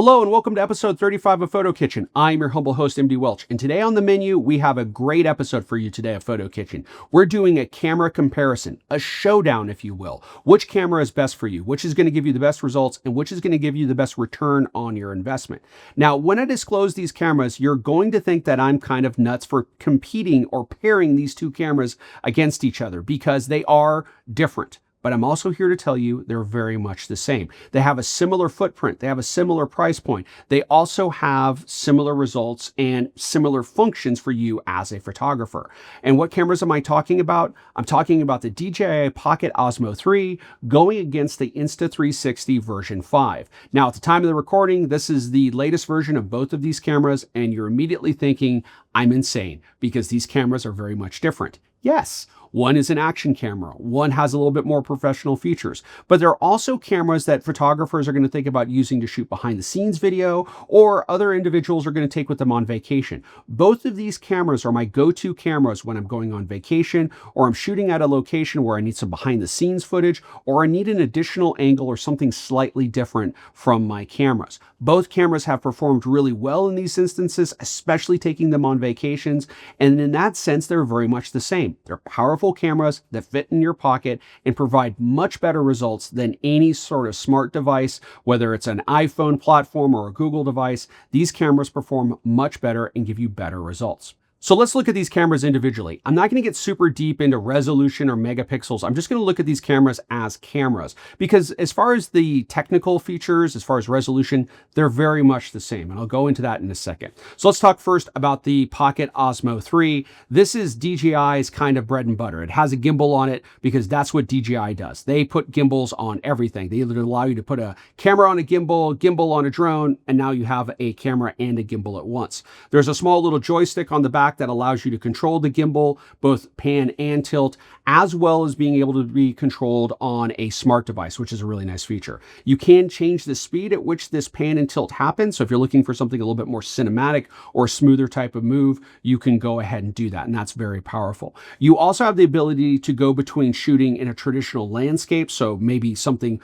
Hello and welcome to episode 35 of PhotoKitchen. I'm your humble host, MD Welch, and today on the menu, we have a great episode for you today of PhotoKitchen. We're doing a camera comparison, a showdown, if you will. Which camera is best for you, which is going to give you the best results, and which is going to give you the best return on your investment. Now, when I disclose these cameras, you're going to think that I'm kind of nuts for competing or pairing these two cameras against each other because they are different. But I'm also here to tell you they're very much the same. They have a similar footprint. They have a similar price point. They also have similar results and similar functions for you as a photographer. And what cameras am I talking about? I'm talking about the DJI Pocket Osmo 3 going against the Insta360 version 5. Now, at the time of the recording, this is the latest version of both of these cameras, and you're immediately thinking, I'm insane, because these cameras are very much different. Yes, one is an action camera. One has a little bit more professional features, but there are also cameras that photographers are going to think about using to shoot behind the scenes video, or other individuals are going to take with them on vacation. Both of these cameras are my go-to cameras when I'm going on vacation, or I'm shooting at a location where I need some behind the scenes footage, or I need an additional angle or something slightly different from my cameras. Both cameras have performed really well in these instances, especially taking them on vacations. And in that sense, they're very much the same. They're powerful cameras that fit in your pocket and provide much better results than any sort of smart device, whether it's an iPhone platform or a Google device. These cameras perform much better and give you better results. So let's look at these cameras individually. I'm not going to get super deep into resolution or megapixels. I'm just going to look at these cameras as cameras because as far as the technical features, as far as resolution, they're very much the same. And I'll go into that in a second. So let's talk first about the Pocket Osmo 3. This is DJI's kind of bread and butter. It has a gimbal on it because that's what DJI does. They put gimbals on everything. They either allow you to put a camera on a gimbal, gimbal on a drone, and now you have a camera and a gimbal at once. There's a small little joystick on the back that allows you to control the gimbal, both pan and tilt, as well as being able to be controlled on a smart device, which is a really nice feature. You can change the speed at which this pan and tilt happens. So if you're looking for something a little bit more cinematic or smoother type of move, you can go ahead and do that. And that's very powerful. You also have the ability to go between shooting in a traditional landscape, so maybe something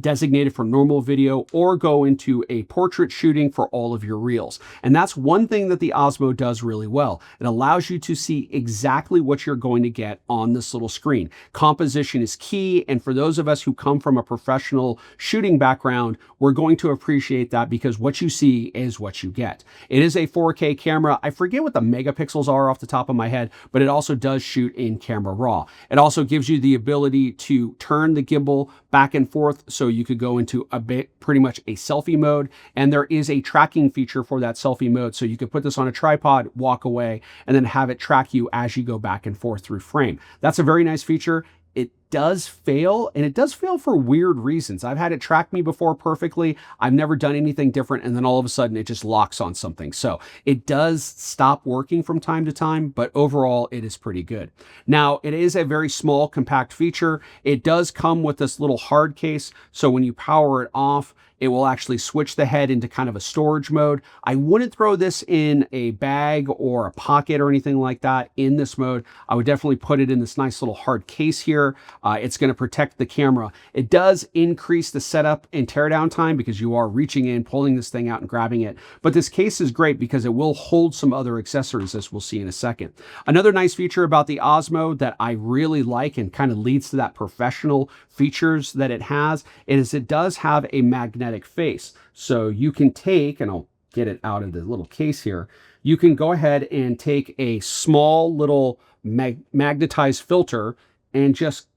designated for normal video, or go into a portrait shooting for all of your reels. And that's one thing that the Osmo does really well. It allows you to see exactly what you're going to get on this little screen. Composition is key, and for those of us who come from a professional shooting background, we're going to appreciate that because what you see is what you get. It is a 4K camera. I forget what the megapixels are off the top of my head, but it also does shoot in camera raw. It also gives you the ability to turn the gimbal back and forth, so you could go into pretty much a selfie mode, and there is a tracking feature for that selfie mode, so you could put this on a tripod, walk away, and then have it track you as you go back and forth through frame. That's a very nice feature. It does fail, and it does fail for weird reasons. I've had it track me before perfectly. I've never done anything different, and then all of a sudden it just locks on something. So it does stop working from time to time, but overall it is pretty good. Now, it is a very small, compact feature. It does come with this little hard case, so when you power it off, it will actually switch the head into kind of a storage mode. I wouldn't throw this in a bag or a pocket or anything like that in this mode. I would definitely put it in this nice little hard case here. It's going to protect the camera. It does increase the setup and teardown time because you are reaching in, pulling this thing out and grabbing it. But this case is great because it will hold some other accessories, as we'll see in a second. Another nice feature about the Osmo that I really like and kind of leads to that professional features that it has is it does have a magnetic face. So you can take, and I'll get it out of the little case here, you can go ahead and take a small little magnetized filter and just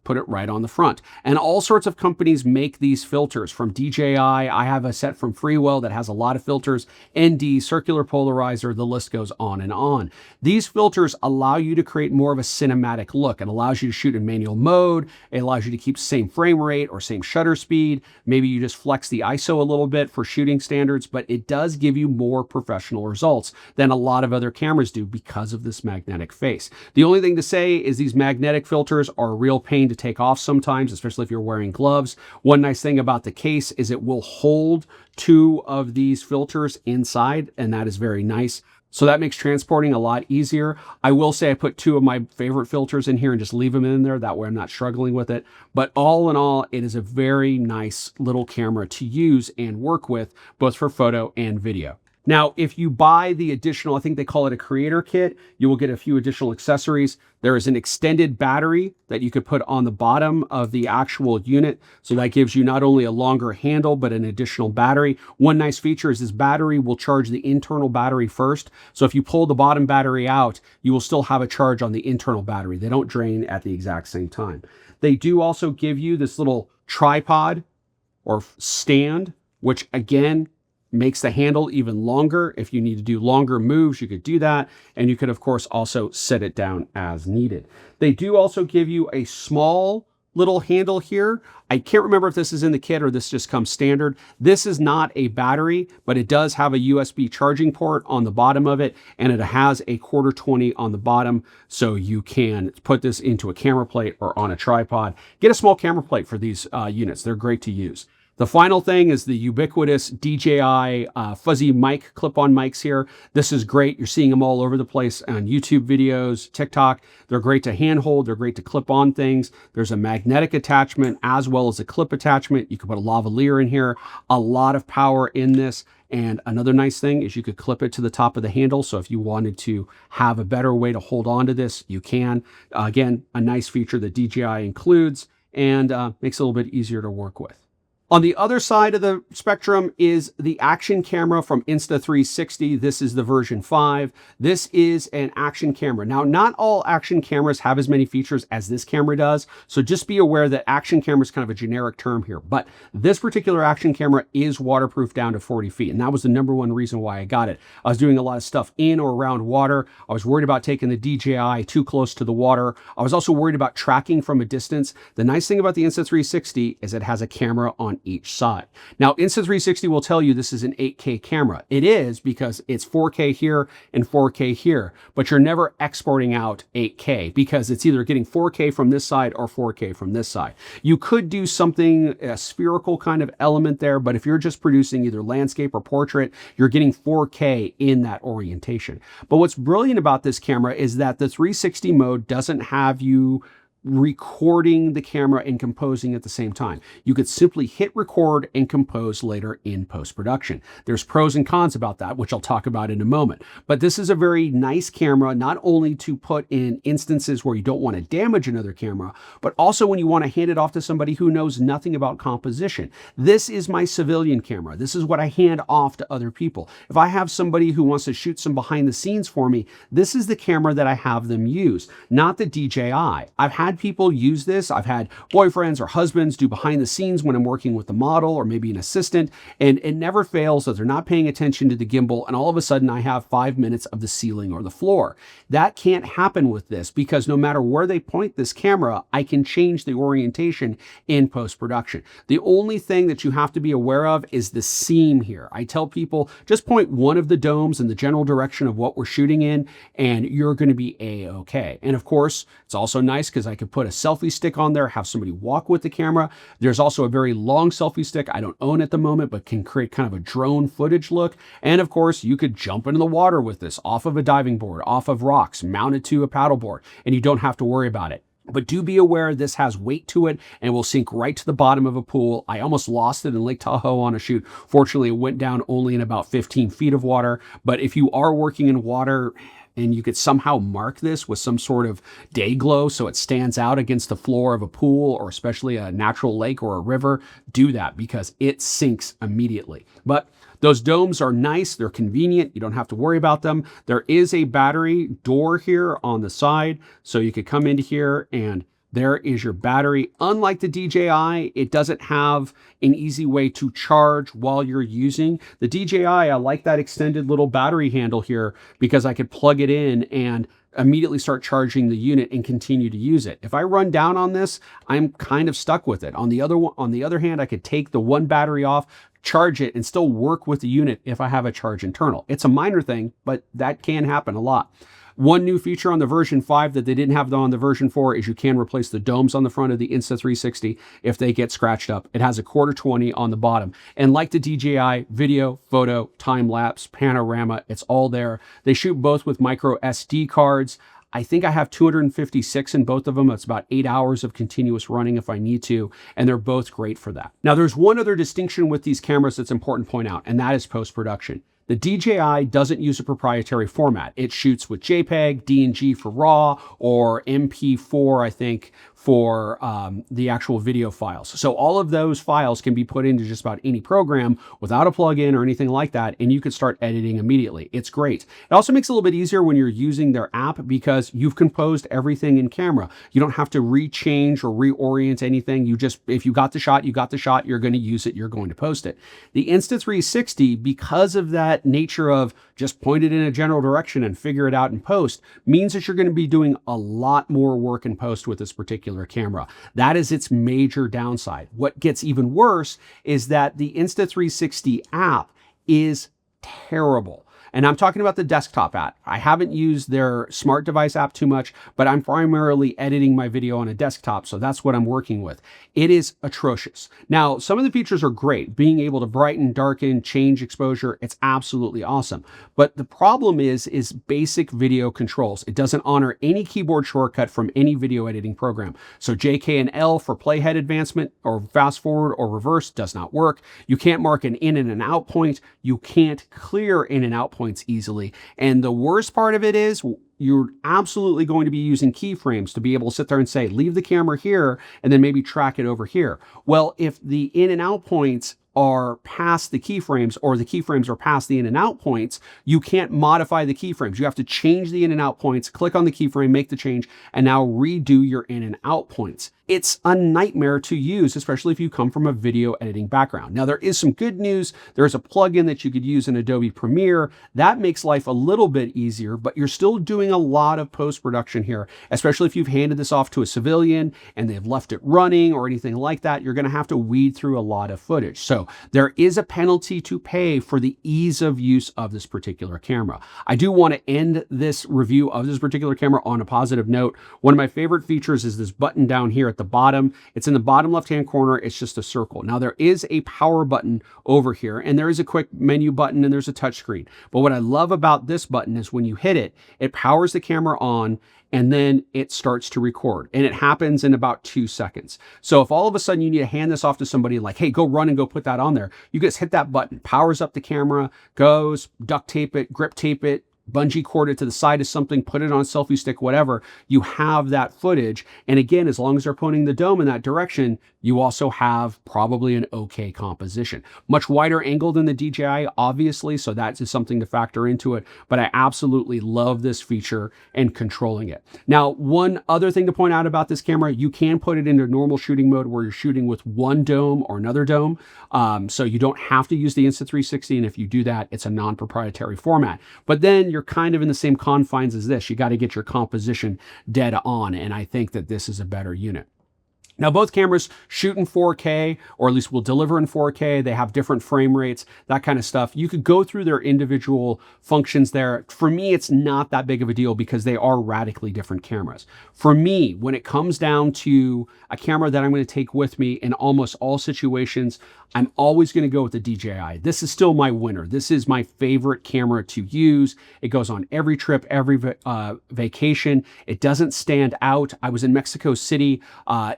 put it right on the front. And all sorts of companies make these filters. From DJI, I have a set from Freewell that has a lot of filters, ND, circular polarizer, the list goes on and on. These filters allow you to create more of a cinematic look. It allows you to shoot in manual mode. It allows you to keep same frame rate or same shutter speed. Maybe you just flex the ISO a little bit for shooting standards, but it does give you more professional results than a lot of other cameras do because of this magnetic face. The only thing to say is these magnetic filters are a real pain to take off sometimes, especially if you're wearing gloves. One nice thing about the case is it will hold two of these filters inside, and that is very nice. So that makes transporting a lot easier. I will say I put 2 of my favorite filters in here and just leave them in there. That way I'm not struggling with it. But all in all, it is a very nice little camera to use and work with, both for photo and video. Now, if you buy the additional, I think they call it a creator kit, you will get a few additional accessories. There is an extended battery that you could put on the bottom of the actual unit. So that gives you not only a longer handle, but an additional battery. One nice feature is this battery will charge the internal battery first. So if you pull the bottom battery out, you will still have a charge on the internal battery. They don't drain at the exact same time. They do also give you this little tripod or stand, which again, makes the handle even longer. If you need to do longer moves, you could do that. And you could, of course, also set it down as needed. They do also give you a small little handle here. I can't remember if this is in the kit or this just comes standard. This is not a battery, but it does have a USB charging port on the bottom of it, and it has a 1/4-20 on the bottom, so you can put this into a camera plate or on a tripod. Get a small camera plate for these units. They're great to use. The final thing is the ubiquitous DJI fuzzy mic, clip-on mics here. This is great. You're seeing them all over the place on YouTube videos, TikTok. They're great to handhold. They're great to clip on things. There's a magnetic attachment as well as a clip attachment. You can put a lavalier in here. A lot of power in this. And another nice thing is you could clip it to the top of the handle. So if you wanted to have a better way to hold on to this, you can. Again, a nice feature that DJI includes and makes it a little bit easier to work with. On the other side of the spectrum is the action camera from Insta360. This is the version 5. This is an action camera. Now, not all action cameras have as many features as this camera does, so just be aware that action camera is kind of a generic term here. But this particular action camera is waterproof down to 40 feet, and that was the #1 reason why I got it. I was doing a lot of stuff in or around water. I was worried about taking the DJI too close to the water. I was also worried about tracking from a distance. The nice thing about the Insta360 is it has a camera on each side. Now, Insta360 will tell you this is an 8K camera. It is because it's 4K here and 4K here, but you're never exporting out 8K because it's either getting 4K from this side or 4K from this side. You could do something, a spherical kind of element there, but if you're just producing either landscape or portrait, you're getting 4K in that orientation. But what's brilliant about this camera is that the 360 mode doesn't have you recording the camera and composing at the same time. You could simply hit record and compose later in post-production. There's pros and cons about that, which I'll talk about in a moment. But this is a very nice camera, not only to put in instances where you don't want to damage another camera, but also when you want to hand it off to somebody who knows nothing about composition. This is my civilian camera. This is what I hand off to other people. If I have somebody who wants to shoot some behind the scenes for me, this is the camera that I have them use, not the DJI. I've had people use this. I've had boyfriends or husbands do behind the scenes when I'm working with the model or maybe an assistant, and it never fails that they're not paying attention to the gimbal, and all of a sudden I have 5 minutes of the ceiling or the floor. That can't happen with this because no matter where they point this camera, I can change the orientation in post-production. The only thing that you have to be aware of is the seam here. I tell people just point one of the domes in the general direction of what we're shooting in, and you're going to be A-okay. And of course, it's also nice because I can put a selfie stick on there, have somebody walk with the camera. There's also a very long selfie stick I don't own at the moment, but can create kind of a drone footage look. And of course, you could jump into the water with this off of a diving board, off of rocks, mount it to a paddleboard, and you don't have to worry about it. But do be aware this has weight to it and will sink right to the bottom of a pool. I almost lost it in Lake Tahoe on a shoot. Fortunately, it went down only in about 15 feet of water. But if you are working in water, and you could somehow mark this with some sort of day glow so it stands out against the floor of a pool or especially a natural lake or a river, do that because it sinks immediately. But those domes are nice. They're convenient. You don't have to worry about them. There is a battery door here on the side, so you could come into here and there is your battery. Unlike the DJI, it doesn't have an easy way to charge while you're using. The DJI, I like that extended little battery handle here because I could plug it in and immediately start charging the unit and continue to use it. If I run down on this, I'm kind of stuck with it. On the other hand, I could take the one battery off, charge it, and still work with the unit if I have a charge internal. It's a minor thing, but that can happen a lot. One new feature on the version 5 that they didn't have on the version 4 is you can replace the domes on the front of the Insta360 if they get scratched up. It has a quarter 20 on the bottom. And like the DJI, video, photo, time lapse, panorama, it's all there. They shoot both with micro SD cards. I think I have 256 in both of them. It's about 8 hours of continuous running if I need to, and they're both great for that. Now, there's one other distinction with these cameras that's important to point out, and that is post-production. The DJI doesn't use a proprietary format. It shoots with JPEG, DNG for RAW, or MP4, I think, for the actual video files. So all of those files can be put into just about any program without a plugin or anything like that, and you can start editing immediately. It's great. It also makes it a little bit easier when you're using their app because you've composed everything in camera. You don't have to rechange or reorient anything. You just, if you got the shot, you got the shot, you're going to use it, you're going to post it. The Insta360, because of that nature of just point it in a general direction and figure it out in post, means that you're going to be doing a lot more work in post with this particular camera. That is its major downside. What gets even worse is that the Insta360 app is terrible. And I'm talking about the desktop app. I haven't used their smart device app too much, but I'm primarily editing my video on a desktop, so that's what I'm working with. It is atrocious. Now, some of the features are great. Being able to brighten, darken, change exposure, it's absolutely awesome. But the problem is basic video controls. It doesn't honor any keyboard shortcut from any video editing program. So JK and L for playhead advancement or fast forward or reverse does not work. You can't mark an in and an out point. You can't clear in and out points easily. And the worst part of it is you're absolutely going to be using keyframes to be able to sit there and say, leave the camera here and then maybe track it over here. Well, if the in and out points are past the keyframes or the keyframes are past the in and out points, you can't modify the keyframes. You have to change the in and out points, click on the keyframe, make the change, and now redo your in and out points. It's a nightmare to use, especially if you come from a video editing background. Now, there is some good news. There's a plugin that you could use in Adobe Premiere. That makes life a little bit easier, but you're still doing a lot of post-production here, especially if you've handed this off to a civilian and they've left it running or anything like that. You're going to have to weed through a lot of footage. So there is a penalty to pay for the ease of use of this particular camera. I do want to end this review of this particular camera on a positive note. One of my favorite features is this button down here at the bottom. It's in the bottom left-hand corner. It's just a circle. Now there is a power button over here and there is a quick menu button and there's a touch screen. But what I love about this button is when you hit it, it powers the camera on and then it starts to record. And it happens in about 2 seconds. So if all of a sudden you need to hand this off to somebody like, hey, go run and go put that on there, you just hit that button, powers up the camera, goes, duct tape it, grip tape it, bungee cord it to the side of something, put it on a selfie stick, whatever, you have that footage. And again, as long as they're pointing the dome in that direction, you also have probably an okay composition. Much wider angle than the DJI, obviously, so that is something to factor into it, but I absolutely love this feature and controlling it. Now, one other thing to point out about this camera, you can put it into normal shooting mode where you're shooting with one dome or another dome, so you don't have to use the Insta360, and if you do that, it's a non-proprietary format. But then you're kind of in the same confines as this. You got to get your composition dead on, and I think that this is a better unit. Now, both cameras shoot in 4K, or at least will deliver in 4K. They have different frame rates, that kind of stuff. You could go through their individual functions there. For me, it's not that big of a deal because they are radically different cameras. For me, when it comes down to a camera that I'm going to take with me in almost all situations, I'm always going to go with the DJI. This is still my winner. This is my favorite camera to use. It goes on every trip, every vacation. It doesn't stand out. I was in Mexico City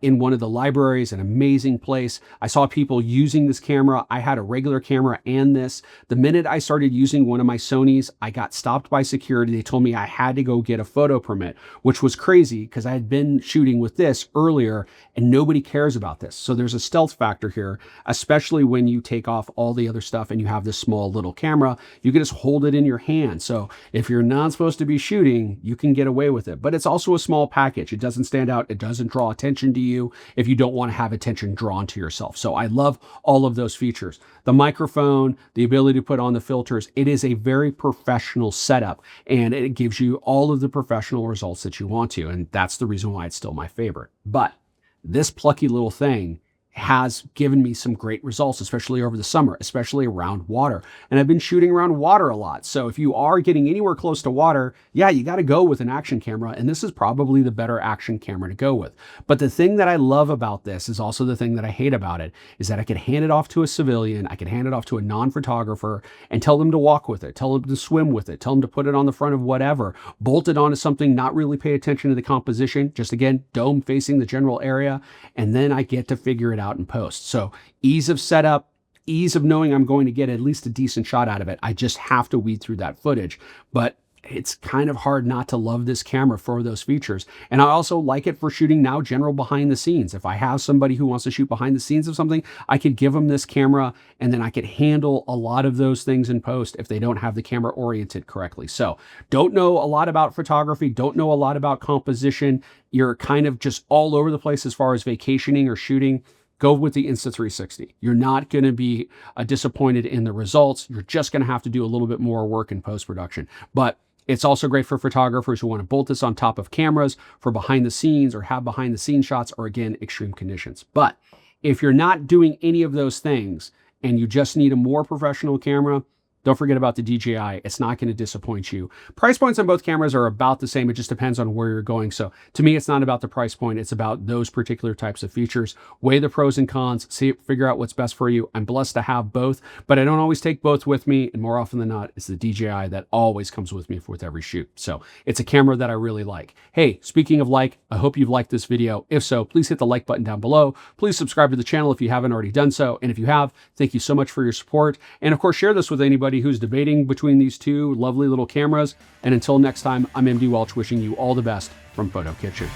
in one of the libraries, an amazing place. I saw people using this camera. I had a regular camera and this. The minute I started using one of my Sonys, I got stopped by security. They told me I had to go get a photo permit, which was crazy because I had been shooting with this earlier and nobody cares about this. So there's a stealth factor here, especially when you take off all the other stuff and you have this small little camera. You can just hold it in your hand. So if you're not supposed to be shooting, you can get away with it. But it's also a small package. It doesn't stand out. It doesn't draw attention to you if you don't want to have attention drawn to yourself. So I love all of those features. The microphone, the ability to put on the filters, it is a very professional setup and it gives you all of the professional results that you want to. And that's the reason why it's still my favorite. But this plucky little thing has given me some great results, especially over the summer, especially around water. And I've been shooting around water a lot. So if you are getting anywhere close to water, yeah, you got to go with an action camera. And this is probably the better action camera to go with. But the thing that I love about this is also the thing that I hate about it, is that I could hand it off to a civilian, I could hand it off to a non-photographer and tell them to walk with it, tell them to swim with it, tell them to put it on the front of whatever, bolt it onto something, not really pay attention to the composition, just again, dome facing the general area, and then I get to figure it out in post. So ease of setup, ease of knowing I'm going to get at least a decent shot out of it. I just have to weed through that footage. But it's kind of hard not to love this camera for those features. And I also like it for shooting now general behind the scenes. If I have somebody who wants to shoot behind the scenes of something, I could give them this camera and then I could handle a lot of those things in post if they don't have the camera oriented correctly. So don't know a lot about photography, don't know a lot about composition. You're kind of just all over the place as far as vacationing or shooting. Go with the Insta360. You're not going to be disappointed in the results. You're just going to have to do a little bit more work in post-production. But it's also great for photographers who want to bolt this on top of cameras for behind the scenes or have behind the scenes shots or again, extreme conditions. But if you're not doing any of those things and you just need a more professional camera, don't forget about the DJI. It's not going to disappoint you. Price points on both cameras are about the same. It just depends on where you're going. So to me, it's not about the price point. It's about those particular types of features. Weigh the pros and cons, figure out what's best for you. I'm blessed to have both, but I don't always take both with me. And more often than not, it's the DJI that always comes with me with every shoot. So it's a camera that I really like. Hey, speaking of like, I hope you've liked this video. If so, please hit the like button down below. Please subscribe to the channel if you haven't already done so. And if you have, thank you so much for your support. And of course, share this with anybody who's debating between these two lovely little cameras. And until next time, I'm MD Welch wishing you all the best from PhotoKitchen.